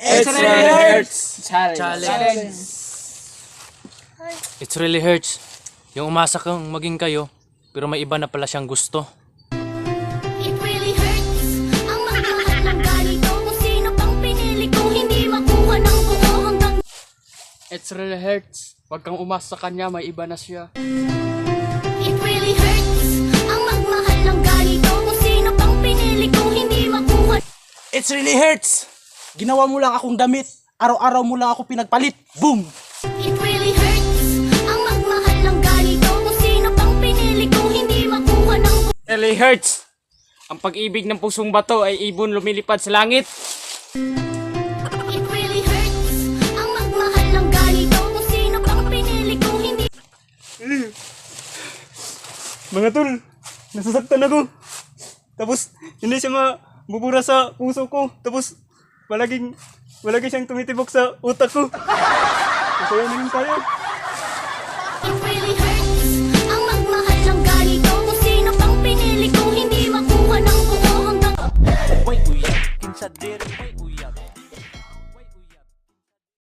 It really hurts! Challenge. It really hurts. Yung umasa kang maging kayo, pero may iba na pala siyang gusto. It really hurts. Ang magmahal ng ganito. Kung sino pang pinili kong hindi makuha ng buo hanggang It really hurts. Huwag kang umasa sa kanya, may iba na siya. It really hurts. Ang magmahal ng ganito. Kung sino pang pinili kong hindi makuha. It really hurts. Ginawa mo lang akong damit. Araw-araw mo lang ako pinagpalit. Boom! It really hurts. Ang magmahal ng ganito. Kung sino pang pinili kong hindi makuha ng buo. It really hurts. Ang pag-ibig ng pusong bato ay ibon lumilipad sa langit. It really hurts. Ang magmahal ng ganito. Kung sino pang pinili kong hindi. Mga tol, nasasaktan ako. Tapos, hindi siya mabubura sa puso ko. Tapos, palagi siyang tumitibok sa utak ko. Masaya na rin tayo.